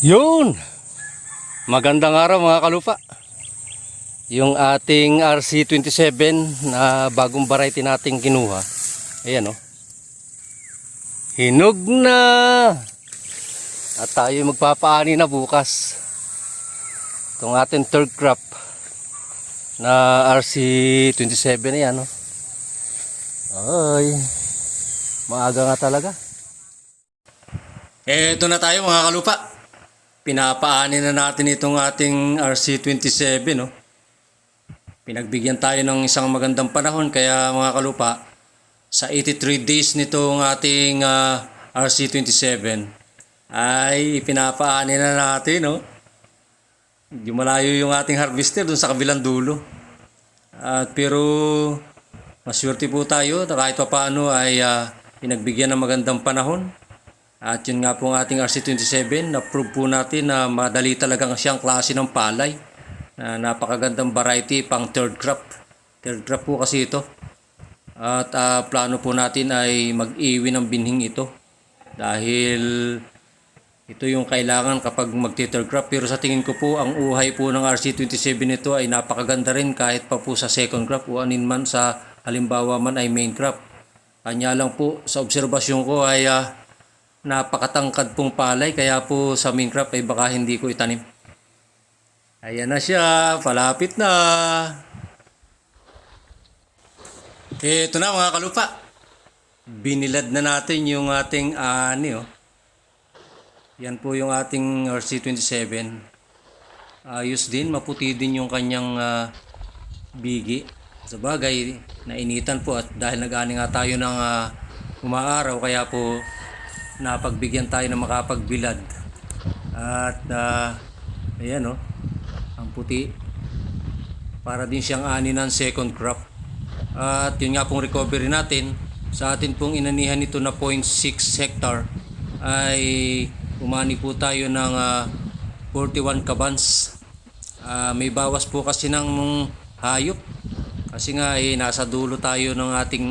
Yun! Magandang araw mga kalupa. Yung ating RC27 na bagong variety nating kinuha. Ayan o. Hinog na! At tayo magpapaani na bukas. Itong ating third crop na RC27 na yan o. Ay, maaga nga talaga. Eto na tayo mga kalupa. Pinapaani na natin itong ating RC27 no. Pinagbigyan tayo ng isang magandang panahon kaya mga kalupa, sa 83 days nitong ating RC27 ay pinapaani na natin no. Hindi malayo yung ating harvester dun sa kabilang dulo. Pero maswerte po tayo na kahit pa paano ay pinagbigyan ng magandang panahon. At yun nga po ang ating RC27, na-prove po natin na madali talagang siyang klase ng palay. Napakagandang variety pang third crop. Third crop po kasi ito. At plano po natin ay mag-iwi ng binhing ito. Dahil ito yung kailangan kapag mag-third crop. Pero sa tingin ko po, ang uhay po ng RC27 ito ay napakaganda rin kahit pa po sa second crop o anin man sa halimbawa man ay main crop. Kanya lang po sa obserbasyon ko ay napakatangkad pong palay kaya po sa main crop ay baka hindi ko itanim. Ayan na siya, palapit na. Ito na mga kalupa. Binilad na natin yung ating ani oh. Yan po yung ating RC27. Ayos din, maputi din yung kanyang bigi. Sa bagay, nainitan po at dahil nag-ani nga tayo ng umaaraw kaya po napagbigyan tayo ng makapagbilad. At ayan ang puti. Para din siyang ani ng second crop. At yun nga pong recovery natin. Sa atin pong inanihan nito na 0.6 hectare ay umani po tayo ng 41 kabans. May bawas po kasi ng hayop. Kasi nga nasa dulo tayo ng ating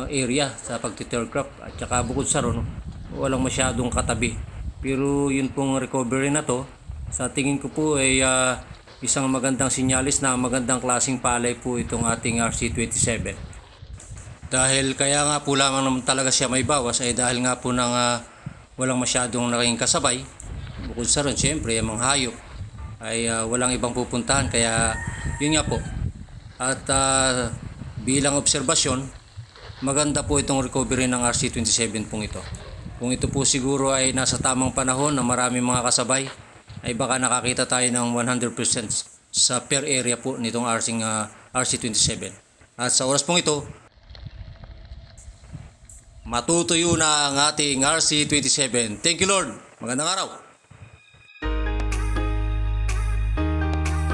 area sa pagti-third crop at saka bukod sa ron walang masyadong katabi, pero yun pong recovery na to sa tingin ko po ay isang magandang sinyalis na magandang klaseng palay po itong ating RC27. Dahil kaya nga po lamang naman talaga siya may bawas ay dahil nga po ng walang masyadong naging kasabay. Bukod sa ron syempre yung mga hayop ay walang ibang pupuntahan kaya yun nga po. At bilang obserbasyon, maganda po itong recovery ng RC27 pong ito. Kung ito po siguro ay nasa tamang panahon na maraming mga kasabay, ay baka nakakita tayo ng 100% sa per area po nitong RC27. At sa oras pong ito, matutuyo na ang ating RC27. Thank you Lord. Magandang araw.